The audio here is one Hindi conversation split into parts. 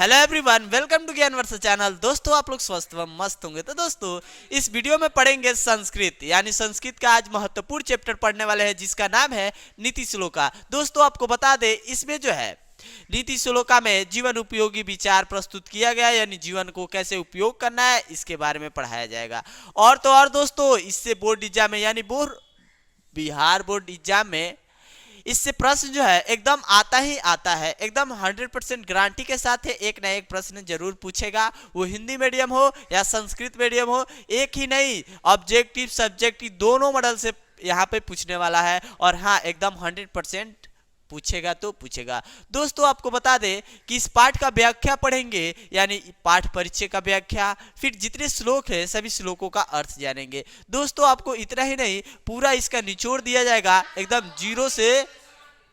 हेलो एवरीवन, वेलकम टू ज्ञान वर्षा चैनल। दोस्तों, आप लोग स्वस्थ व मस्त होंगे। तो दोस्तों, इस वीडियो में पढ़ेंगे संस्कृत, यानी संस्कृत का आज महत्वपूर्ण चैप्टर पढ़ने वाले हैं, जिसका नाम है नीति श्लोका। दोस्तों, आपको बता दें, इसमें जो है नीति श्लोका में जीवन उपयोगी विचार प्रस्तुत किया गया, यानी जीवन को कैसे उपयोग करना है इसके बारे में पढ़ाया जाएगा। और तो और दोस्तों, इससे बोर्ड एग्जाम में यानी बिहार बोर्ड एग्जाम में इससे प्रश्न जो है एकदम आता ही आता है, एकदम 100% गारंटी के साथ है। एक ना एक प्रश्न जरूर पूछेगा, वो हिंदी मीडियम हो या संस्कृत मीडियम हो, एक ही नहीं, ऑब्जेक्टिव सब्जेक्टिव दोनों मॉडल से यहाँ पे पूछने वाला है। और हाँ, एकदम 100% पूछेगा तो पूछेगा। दोस्तों, आपको बता दें कि इस पाठ का व्याख्या पढ़ेंगे, यानी पाठ परिचय का व्याख्या, फिर जितने श्लोक है सभी श्लोकों का अर्थ जानेंगे। दोस्तों, आपको इतना ही नहीं, पूरा इसका निचोड़ दिया जाएगा, एकदम जीरो से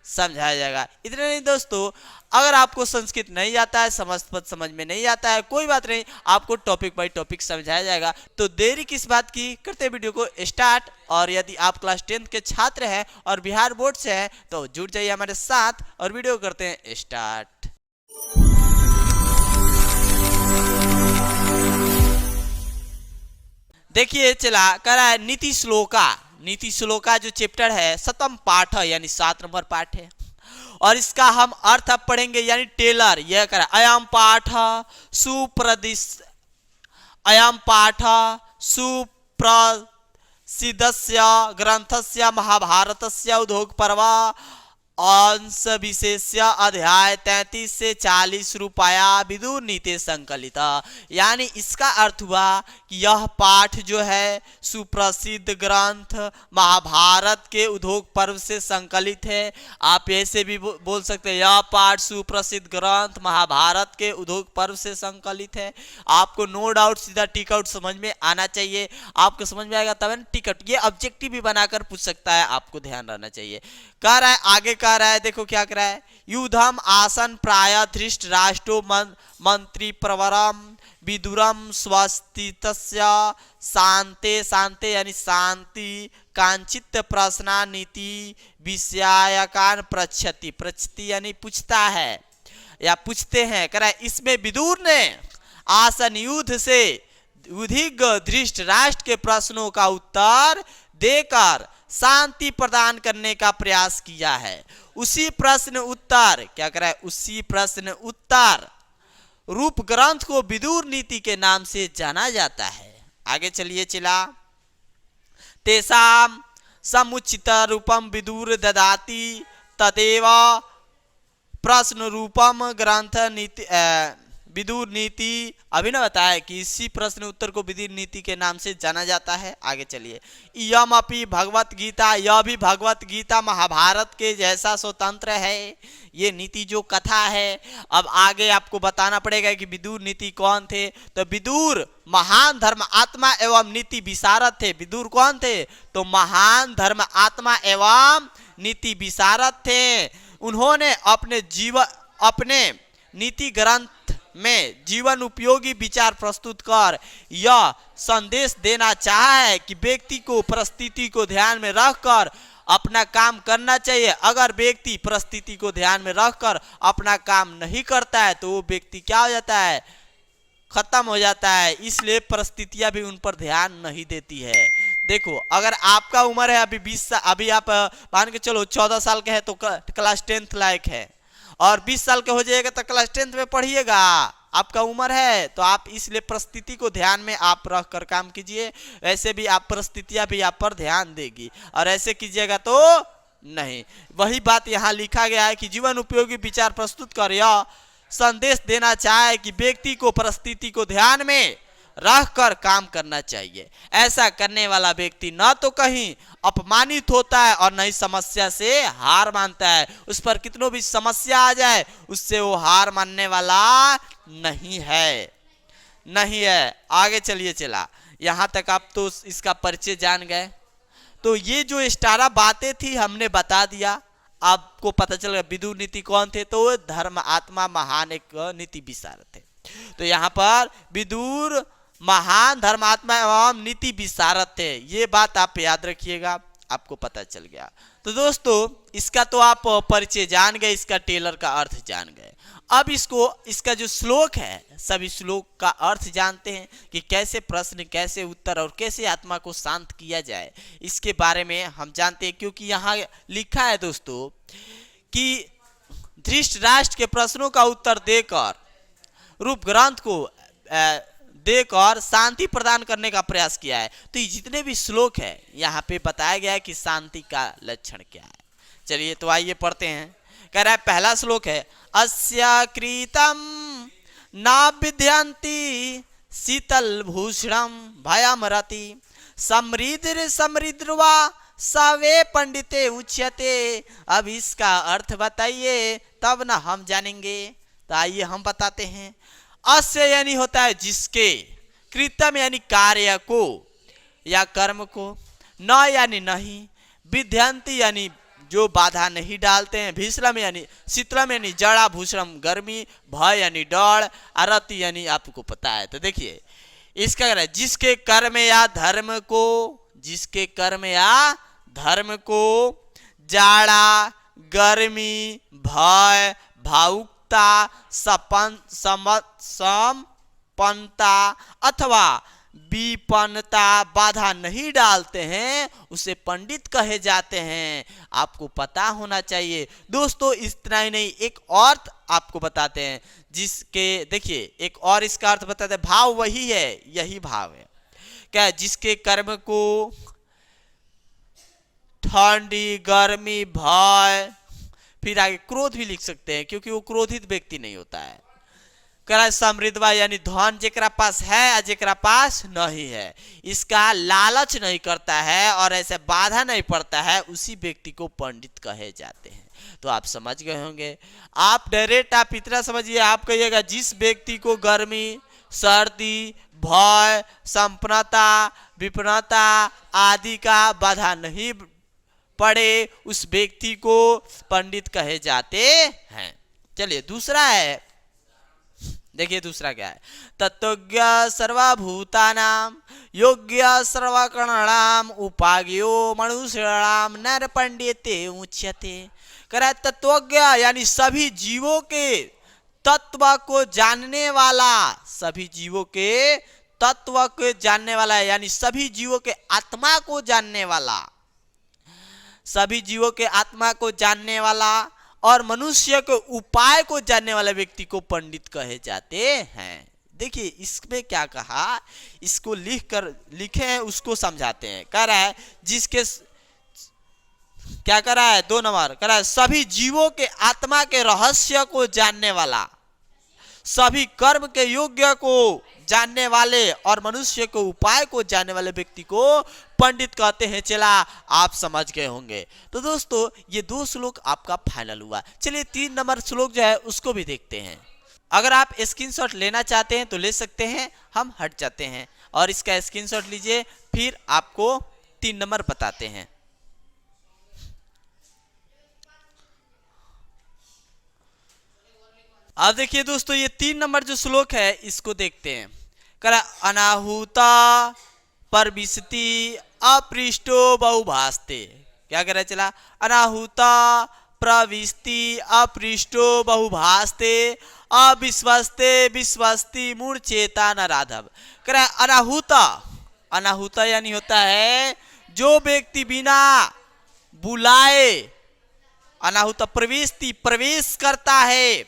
समझाया जाएगा। इतना नहीं दोस्तों, अगर आपको संस्कृत नहीं आता है, समझ में नहीं आता है, कोई बात नहीं, आपको टॉपिक बाय टॉपिक समझाया जाएगा। तो देरी किस बात की, करते वीडियो को स्टार्ट। और यदि आप क्लास 10th के छात्र हैं और बिहार बोर्ड से हैं तो जुड़ जाइए हमारे साथ और वीडियो करते हैं स्टार्ट। देखिए, चला कह रहा है नीति श्लोका। नीति श्लोका जो चैप्टर है सतम पाठ है, यानी 7 नंबर पाठ है। और इसका हम अर्थ अब पढ़ेंगे, यानी टेलर यह कह रहा है, अयम पाठ सुप्रदिश अयम पाठ सुप्रसिद्धस्य ग्रंथस्य महाभारतस्य उद्योग पर्व अंश विशेष्य अध्याय 33 से 40 रुपया विदुर नीति संकलित। यानी इसका अर्थ हुआ कि यह पाठ जो है सुप्रसिद्ध ग्रंथ महाभारत के उद्योग पर्व से संकलित है। आप ऐसे भी बोल सकते हैं, यह पाठ सुप्रसिद्ध ग्रंथ महाभारत के उद्योग पर्व से संकलित है। आपको नो डाउट सीधा टिक आउट समझ में आना चाहिए। आपको समझ में आएगा तब टिक आउट, ये ऑब्जेक्टिव भी बनाकर पूछ सकता है, आपको ध्यान रहना चाहिए। कह रहा है, आगे कह रहा है, देखो क्या कह रहा है, युद्धम आसन प्राय धृष्ट राष्ट्रो मंत्री प्रवरम विदुरम स्वस्तितस्य शांते शांते, यानी शांति कांचित प्रश्ना नीति विषयाकान पृच्छति। पृच्छति यानी पूछता है या पूछते हैं। कह रहा है, इसमें विदुर ने आसन युद्ध से युधिक धृष्ट राष्ट्र के प्रश्नों का उत्तर देकर शांति प्रदान करने का प्रयास किया है। उसी प्रश्न उत्तर क्या कर रहा है, उसी प्रश्न उत्तर रूप ग्रंथ को विदुर नीति के नाम से जाना जाता है। आगे चलिए, चला तेसाम समुचित रूपम विदुर ददाति तदेव प्रश्न रूपम ग्रंथ नीति विदुर नीति। अभी ने बताया कि इसी प्रश्न उत्तर को विदुर नीति के नाम से जाना जाता है। आगे चलिए, यम अपि भगवत गीता, यह भी भगवत गीता महाभारत के जैसा स्वतंत्र है। ये नीति जो कथा है, अब आगे आपको बताना पड़ेगा कि विदुर नीति कौन थे। तो विदुर महान धर्म आत्मा एवं नीति विशारद थे। विदुर कौन थे, तो महान धर्म आत्मा एवं नीति विशारद थे। उन्होंने अपने नीति ग्रंथ में जीवन उपयोगी विचार प्रस्तुत कर यह संदेश देना चाहा है कि व्यक्ति को परिस्थिति को ध्यान में रखकर अपना काम करना चाहिए। अगर व्यक्ति परिस्थिति को ध्यान में रखकर अपना काम नहीं करता है तो वो व्यक्ति क्या हो जाता है, खत्म हो जाता है। इसलिए परिस्थितियां भी उन पर ध्यान नहीं देती है। देखो, अगर आपका उम्र है अभी 20 साल, अभी आप मान के चलो 14 साल के हैं तो क्लास 10th लायक है, और 20 साल के हो जाएगा तो क्लास 10th में पढ़िएगा। आपका उम्र है तो आप इसलिए परिस्थिति को ध्यान में आप रख कर काम कीजिए। वैसे भी आप परिस्थितियां भी आप पर ध्यान देगी, और ऐसे कीजिएगा तो नहीं। वही बात यहाँ लिखा गया है कि जीवन उपयोगी विचार प्रस्तुत कर यह संदेश देना चाहे कि व्यक्ति को परिस्थिति को ध्यान में रख कर काम करना चाहिए। ऐसा करने वाला व्यक्ति न तो कहीं अपमानित होता है और न ही समस्या से हार मानता है। उस पर कितनों भी समस्या आ जाए उससे वो हार मानने वाला नहीं है। आगे चलिए, चला यहाँ तक आप तो इसका परिचय जान गए। तो ये जो स्टारा बातें थी हमने बता दिया, आपको पता चल गया विदुर नीति कौन थे, तो धर्म आत्मा महान एक नीति विशारद थे। तो यहाँ पर विदुर महान धर्मात्मा एवं नीति विशारद थे, ये बात आप याद रखिएगा, आपको पता चल गया। तो दोस्तों, इसका तो आप परिचय जान गए, इसका टेलर का अर्थ जान गए। अब इसका जो श्लोक है, सभी श्लोक का अर्थ जानते हैं कि कैसे प्रश्न, कैसे उत्तर और कैसे आत्मा को शांत किया जाए, इसके बारे में हम जानते हैं। क्योंकि यहाँ लिखा है दोस्तों कि धृतराष्ट्र के प्रश्नों का उत्तर देकर, रूप ग्रंथ को देकर शांति प्रदान करने का प्रयास किया है। तो ये जितने भी श्लोक है यहाँ पे बताया गया है कि शांति का लक्षण क्या है। चलिए तो आइए पढ़ते हैं। कह रहा है पहला श्लोक है, अस्या कृतम ना विद्यन्ति शीतल भूषणम भयमरति समृद्रवा सवे पंडिते उच्यते। अब इसका अर्थ बताइए तब ना हम जानेंगे। तो आइए हम बताते हैं। अस्य यानी होता है जिसके, कृतम यानी कार्य को या कर्म को, न यानी नहीं, विद्यन्ति यानी जो बाधा नहीं डालते हैं, भीषणम यानी शीतलम यानी जड़ा, भूषणम गर्मी, भय यानी डर, अरति यानी आपको पता है। तो देखिए इसका कह रहा है जिसके कर्म या धर्म को, जिसके कर्म या धर्म को जाड़ा, गर्मी, भय, भावुकता, संपन्नता अथवा विपन्नता बाधा नहीं डालते हैं, उसे पंडित कहे जाते हैं। आपको पता होना चाहिए दोस्तों। इतना ही नहीं, एक और आपको बताते हैं जिसके, देखिए एक और इसका अर्थ बताते हैं। भाव वही है, यही भाव है। क्या? जिसके कर्म को ठंडी, गर्मी, भय, फिर आगे क्रोध भी लिख सकते हैं क्योंकि वो क्रोधित व्यक्ति नहीं होता है। समृद्धवा यानी धन जेकरा पास है और जेकरा पास नहीं है, इसका लालच नहीं करता है और ऐसे बाधा नहीं पड़ता है, उसी व्यक्ति को पंडित कहे जाते हैं। तो आप समझ गए होंगे। आप डायरेक्ट आप इतना समझिए, आप कहिएगा जिस व्यक्ति को गर्मी, सर्दी, भय, संपन्नता, विपन्नता आदि का बाधा नहीं पड़े, उस व्यक्ति को पंडित कहे जाते हैं। चलिए दूसरा है, देखिए दूसरा क्या है। तत्वज्ञ सर्वभूतानां योग्य सर्वकर्णाणाम उपाज्ञो मनुष्याणाम नर पंडिते उच्यते। कह तत्वज्ञ यानी सभी जीवों के तत्व को जानने वाला, सभी जीवों के तत्व को जानने वाला यानी सभी जीवों के आत्मा को जानने वाला, सभी जीवों के आत्मा को जानने वाला और मनुष्य के उपाय को जानने वाले व्यक्ति को पंडित कहे जाते हैं। देखिए इसमें क्या कहा, इसको लिखे हैं उसको समझाते हैं। कह रहा है जिसके, क्या कर रहा है 2 नंबर, कह रहा है सभी जीवों के आत्मा के रहस्य को जानने वाला, सभी कर्म के योग्य को जानने वाले और मनुष्य के उपाय को जानने वाले व्यक्ति को पंडित कहते हैं। चला आप समझ गए होंगे। तो दोस्तों ये 2 श्लोक आपका फाइनल हुआ। चलिए 3 नंबर श्लोक जो है उसको भी देखते हैं। अगर आप स्क्रीनशॉट लेना चाहते हैं तो ले सकते हैं, हम हट जाते हैं और इसका स्क्रीनशॉट लीजिए, फिर आपको 3 नंबर बताते हैं। अब देखिए दोस्तों ये 3 नंबर जो श्लोक है इसको देखते हैं। कर अनाहुता परविशति अपृष्टो बहुभास्ते। क्या कह रहा है, चला अनाहुता प्रविष्टि अपृष्टो बहुभास्ते अविश्वस्ते विश्वस्ति मूर्छेता न राधव। कह रहा है अनाहुता, अनाहुता यानी होता है जो व्यक्ति बिना बुलाए, अनाहुता प्रविष्टि प्रवेश करता है,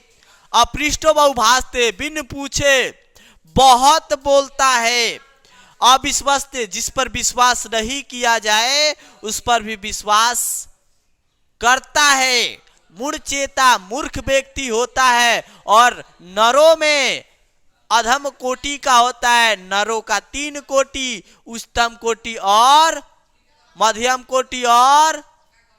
अपृष्टो बहुभास्ते बिन पूछे बहुत बोलता है, अविश्वस्ते जिस पर विश्वास नहीं किया जाए उस पर भी विश्वास करता है, मूर्छेता मूर्ख व्यक्ति होता है और नरों में अधम कोटि का होता है। नरों का 3 कोटि, उच्चतम कोटि और मध्यम कोटि और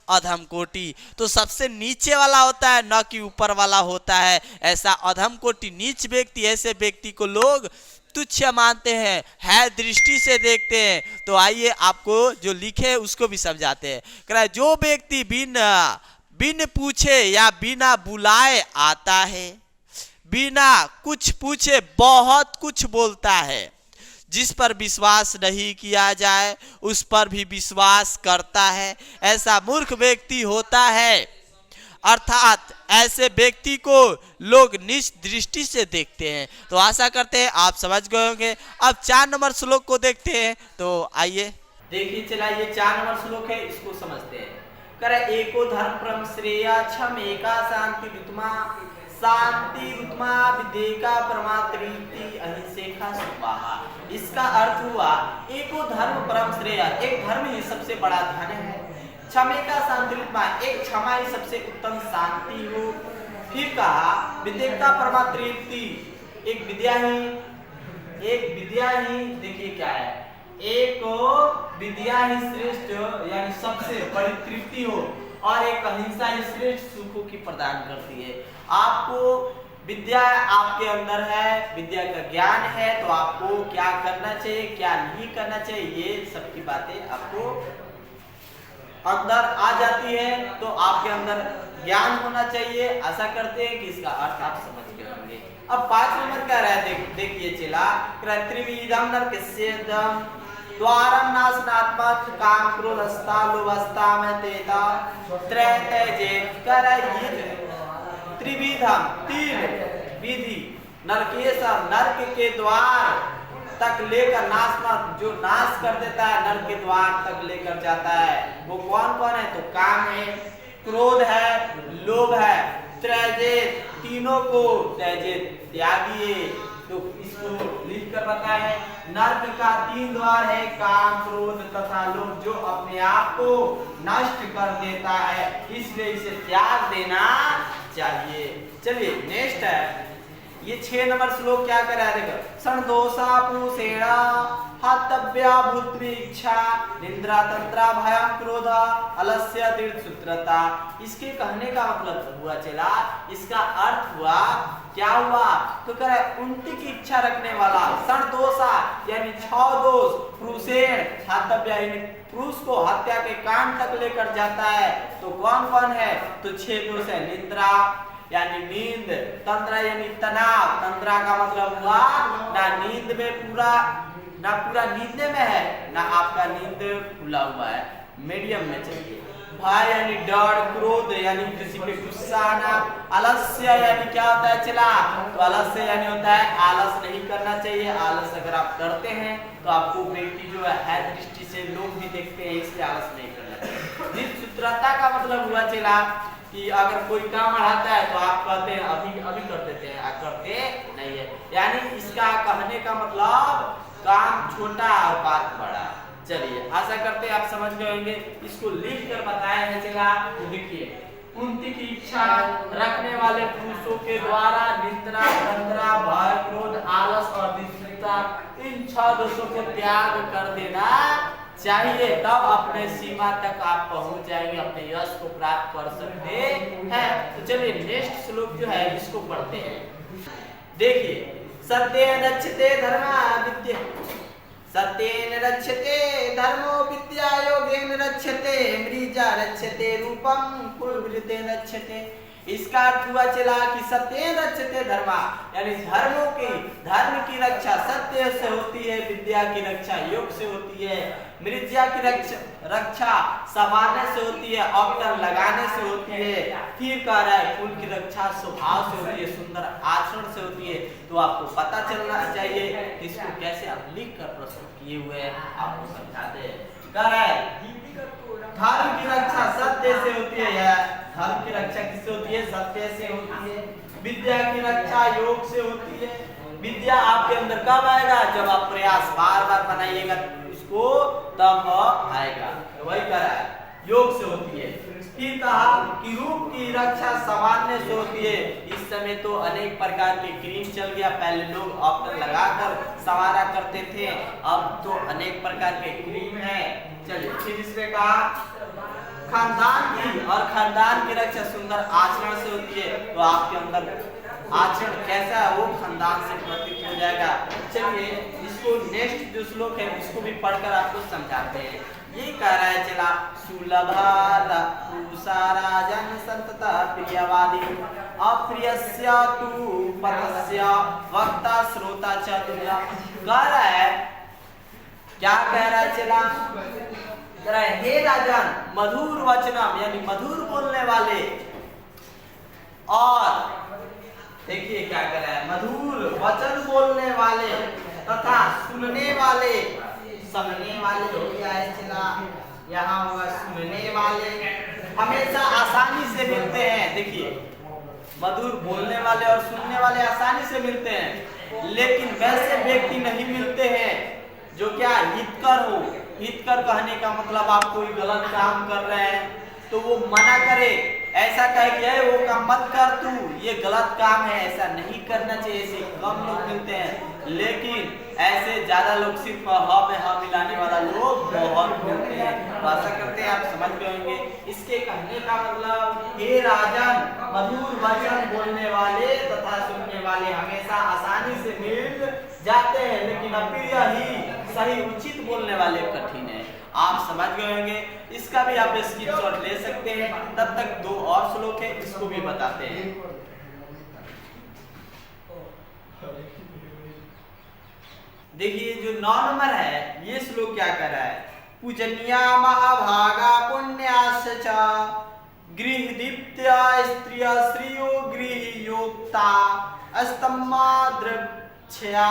अधम कोटि। तो सबसे नीचे वाला होता है न कि ऊपर वाला होता है। ऐसा अधम कोटि नीच व्यक्ति, ऐसे व्यक्ति को लोग तुच्छ मानते हैं, है दृष्टि से देखते हैं। तो आइए आपको जो लिखे उसको भी समझाते हैं। कह रहा है जो व्यक्ति बिन पूछे या बिना बुलाए आता है, बिना कुछ पूछे बहुत कुछ बोलता है, जिस पर विश्वास नहीं किया जाए उस पर भी विश्वास करता है, ऐसा मूर्ख व्यक्ति होता है। अर्थात ऐसे व्यक्ति को लोग नीच दृष्टि से देखते हैं। तो आशा करते हैं आप समझ गए होंगे। अब 4 नंबर श्लोक को देखते हैं। तो आइए देखिए, चला ये 4 नंबर श्लोक है, इसको समझते हैं। कर एको धर्म परम श्रेय छम एका शांति रुतमा शांति रुतमा विदेका परमात्रीति अहिंसेखा सुवाहा। इसका अर्थ हुआ एको धर्म परम श्रेय, एक धर्म ही सबसे बड़ा धन है। क्षमे का शांति रुतमा, एक क्षमा ही सबसे उत्तम शांति हो। फिर कहा विदेका परमात्रीति, एक विद्या ही देखिए क्या है, एक विद्या ही श्रेष्ठ यानी सबसे बड़ी तृप्ति हो, और एक अहिंसा ही श्रेष्ठ सुखों की प्रदान करती है। आपको विद्या आपके अंदर है, विद्या का ज्ञान है, तो आपको क्या करना चाहिए क्या नहीं करना चाहिए, ये सब की बातें आपको अंदर आ जाती है। तो आपके अंदर ज्ञान होना चाहिए। आशा करते हैं कि इसका अर्थ आप समझ गए होंगे। अब 5 नंबर क्या रहा है, देखिए चला, त्रिविधम नरकस्येदम द्वारम नाशनात्मक काम क्रोधस्ता लोभस्ता में तेता त्रैतजेत करयित। त्रिविधम 3 विधि, नरकेशम नरक के द्वार तक लेकर नाशनात्मक, जो नाश कर देता है, नरक के द्वार तक लेकर जाता है। वो कौन कौन है, तो काम है, क्रोध है, लोभ है, त्रैजेत, तीनों को त्रैजेत त्यागिए। तो इसको लिख कर बताए, नरक का 3 द्वार है, काम क्रोध तथा लोभ, जो अपने आप को नष्ट कर देता है, इसलिए इसे त्याग देना चाहिए। चलिए नेक्स्ट है, ये 6 नंबर श्लोक क्या कर रहा है, देखो, संदोषा पुरुषेण हतव्या भूत्वी इच्छा निद्रा तंत्रा भयम क्रोध अलस्य दृढ़सूत्रता। इसके कहने का मतलब हुआ चला, इसका अर्थ हुआ क्या हुआ, तो कह रहा है उल्टी की इच्छा रखने वाला, संदोषा यानी 6 दोष, पुरुषेण हतव्या यानी पुरुष को हत्या के कांड तक लेकर जाता है। तो कौन कौन है, तो 6 दोष है, निद्रा यानी नींद, तंत्रा यानी तनाव, तंत्रा का मतलब हुआ ना नींद में पूरा नींद में है, ना आपका नींद खुला हुआ है, मीडियम में चाहिए। भय यानी डर, क्रोध यानी किसी पे गुस्सा आना, आलस्य यानी क्या होता है चला, तो आलस्य यानी होता है आलस नहीं करना चाहिए। आलस अगर आप करते हैं तो आपको व्यक्ति जो है दृष्टि से लोग भी देखते हैं, इसलिए आलस नहीं करना चाहिए। निश्चित्रता का मतलब हुआ चला कि अगर कोई काम बढ़ाता है तो आप कहते हैं अभी कर देते हैं, करते नहीं है, यानी इसका कहने का मतलब काम छोटा और बात बड़ा। चलिए आशा करते हैं आप समझ गए होंगे। इसको लिख कर बताया है चला, तो देखिए, उनकी की इच्छा रखने वाले पुरुषों के द्वारा निद्रा तंत्रा भय क्रोध आलस और निश्चितता, इन 6 दोषों को त्याग कर देना चाहिए, तब अपने सीमा तक आप पहुंच जाएंगे, अपने यश को प्राप्त कर सकते हैं। तो चलिए नेक्स्ट श्लोक जो है इसको पढ़ते हैं। देखिए, सत्येन रक्षते धर्मा विद्या, सत्येन रक्षते धर्मो विद्या योगेन रक्षते मृजा रक्षते रूपम कुलवृतेन रक्षते। इसका अर्थ हुआ चला कि सत्येन रक्षते धर्मा यानी धर्म की रक्षा सत्य से होती है, विद्या की रक्षा योग से होती है, मृज्या की रक्षा संवारने से होती है, अवतर लगाने से होती है। फिर कह रहा है कुल की रक्षा स्वभाव से होती है, सुंदर आचरण से होती है। तो आपको पता चलना चाहिए इसको कैसे आप लिख कर प्रस्तुत किए हुए हैं, आपको समझा दे। कह रहा है धर्म की रक्षा सत्य से होती है, धर्म की रक्षा किससे होती है, सत्य से होती है। विद्या की रक्षा योग से होती है। विद्या आपके अंदर कब आएगा, जब आप प्रयास बार बार बनाइएगा इसको, तब आएगा। वही कह रहा है योग से होती है। फिर कहा कि रूप की रक्षा संवारने से होती है। इस समय तो अनेक प्रकार के क्रीम चल गया, पहले लोग ऑप्टर लगाकर संवारा करते थे, अब तो अनेक प्रकार के क्रीम है। चलिए फिर इसमें कहा खानदान की, और खानदान की रक्षा सुंदर आचरण से होती है। तो आपके अंदर आचरण कैसा है वो खानदान से प्रतीत हो जाएगा। चलिए इसको नेक्स्ट जो श्लोक है इसको भी पढ़कर आपको समझाते हैं। ये कह रहा है चला, सुलभा राजन संतता प्रियवादी अप्रियस्य तु पतस्य वक्ता श्रोता च तुल्य। कह रहा है, क्या कह रहा है चला, कह रहा है हे राजन, मधुर वचनम यानी मधुर बोलने वाले और देखिए क्या कर रहा है, मधुर वचन बोलने वाले तथा सुनने वाले, सुनने वाले हो गया है चला, यहाँ होगा सुनने वाले, हमेशा आसानी से मिलते हैं। देखिए मधुर बोलने वाले और सुनने वाले आसानी से मिलते हैं, लेकिन वैसे व्यक्ति नहीं मिलते हैं जो क्या हितकर हो। हितकर कहने का मतलब आप कोई गलत काम कर रहे हैं तो वो मना करे, ऐसा कहे कि वो काम मत कर तू, ये गलत काम है, ऐसा नहीं करना चाहिए। ऐसे कम लोग मिलते हैं, लेकिन ऐसे ज्यादा लोग सिर्फ हाँ में हाँ मिलाने वाला लोग बहुत मिलते हैं। तो ऐसा करते हैं, आप समझ गए होंगे। इसके कहने का मतलब, हे राजन, मधुर वचन बोलने वाले तथा सुनने वाले हमेशा आसानी से मिल जाते हैं, लेकिन अप्रिय ही सही उचित बोलने वाले कठिन है। आप समझ गए होंगे। इसका भी आप स्क्रीनशॉट ले सकते हैं। तब तक दो और श्लोक है, इसको भी बताते हैं। देखिए जो 9 नंबर है, ये श्लोक क्या कर रहा है, पूजनिया महाभागा पुण्याश्च गृह दीप्त्या स्त्रिया श्रियो गृह योक्ता अस्तम्मा द्रक्षया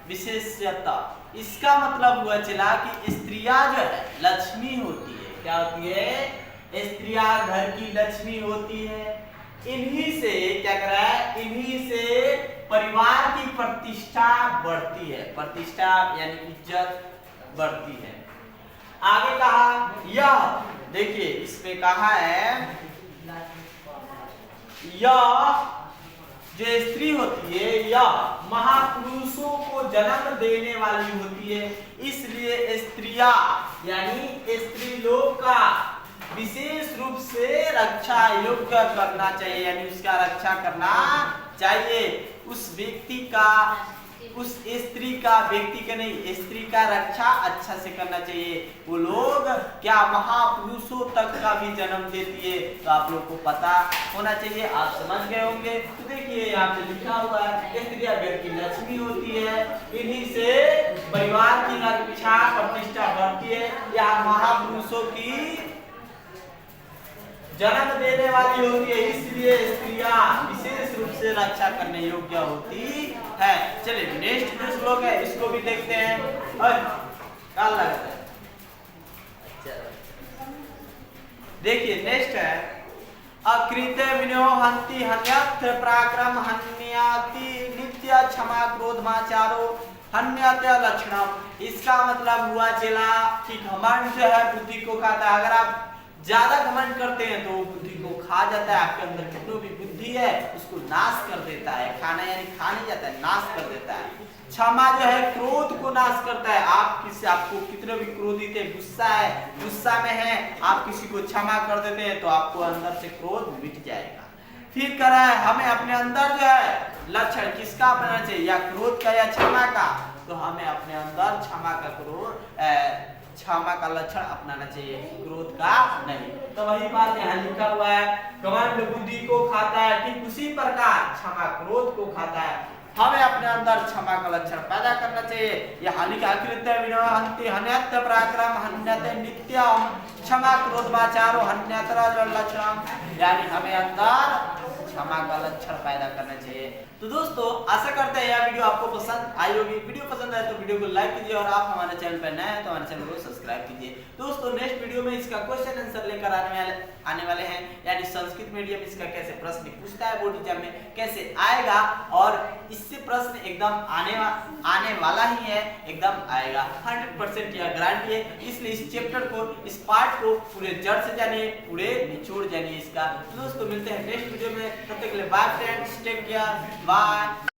विशेष्यता। इसका मतलब हुआ चला कि स्त्रियां जो है लक्ष्मी होती है। क्या होती है? स्त्रियां घर की लक्ष्मी होती है। इन्हीं से क्या कर रहा है, इन्हीं से परिवार की प्रतिष्ठा बढ़ती है। प्रतिष्ठा यानी इज्जत बढ़ती है। आगे कहा यह, देखिए इसमें कहा है यह जो स्त्री होती है यह महापुरुषों को जन्म देने वाली होती है, इसलिए स्त्रियां यानी स्त्री लोग का विशेष रूप से रक्षा योग्य करना चाहिए, यानी उसका रक्षा करना चाहिए। उस व्यक्ति का, उस स्त्री का, व्यक्ति का नहीं, स्त्री का रक्षा अच्छा से करना चाहिए। वो लोग क्या महापुरुषों तक का भी जन्म देती है, तो आप लोग को पता होना चाहिए। आप समझ गए होंगे। तो देखिए यहाँ पे लिखा हुआ है, स्त्रियां घर की लक्ष्मी होती है, इन्हीं से परिवार की रक्षा प्रतिष्ठा बढ़ती है। यहाँ महापुरुषों की जन्म देने वाली होती है, इसलिए स्त्रियां विशेष रूप से रक्षा करने योग्य होती है। चलिए नेक्स्ट जो श्लोक है इसको भी देखते हैं। क्या लगता है, देखिए नेक्स्ट है, अकृत्य विनयो हन्ति हन्यत्र पराक्रम हन्याति नित्य क्षमा क्रोधमाचारो हन्यते लक्षणम। इसका मतलब हुआ चला कि घमंड जो है बुद्धि को खाता है। अगर आप ज्यादा घमंड करते हैं तो वो बुद्धि को खा जाता है। आपके अंदर कितनी भी बुद्धि है उसको नाश कर देता है। खाना यानी खा नहीं जाता है, नाश कर देता है। क्षमा जो है क्रोध को नाश करता है। आप किसी, आपको कितने भी क्रोधित है, गुस्सा है, गुस्सा में है, आप किसी को क्षमा कर देते हैं तो आपको अंदर से क्रोध मिट जाएगा। फिर कह रहा है हमें अपने अंदर जो है लक्षण किसका अपनाना चाहिए, या क्रोध का या क्षमा का, तो हमें अपने अंदर क्षमा का क्षमा का लक्षण अपनाना चाहिए, क्रोध का नहीं। तो वही बात यहाँ लिखा हुआ है, घमंड बुद्धि को खाता है, ठीक उसी प्रकार क्षमा क्रोध को खाता है। हमें अपने अंदर क्षमा का लक्षण पैदा करना चाहिए। यह लिखा कृत्य विनय हन्ति हन्यत्र पराक्रम हन्यते नित्यम क्षमा क्रोध वाचारो हन्यत्र लक्षणम, यानी हमें अंदर क्षमा का लक्षण पैदा करना चाहिए। तो दोस्तों आशा करते हैं यह वीडियो आपको पसंद आई होगी। वीडियो पसंद आए तो वीडियो को लाइक कीजिए, और आप हमारे चैनल पर नए हैं तो हमारे चैनल को सब्सक्राइब कीजिए। दोस्तों नेक्स्ट वीडियो में इसका क्वेश्चन आंसर लेकर आने वाले हैं, यानी संस्कृत मीडियम इसका कैसे प्रश्न पूछता है, बोर्ड एग्जाम में कैसे आएगा, और इससे प्रश्न एकदम आने वाला ही है, एकदम आएगा 100% यह गारंटी है। इसलिए इस चैप्टर को, इस पार्ट को पूरे जड़ से जानिए, पूरे निचोड़ जानिए इसका। तो दोस्तों मिलते हैं नेक्स्ट वीडियो में, तब तक के लिए bye friends, take care, bye.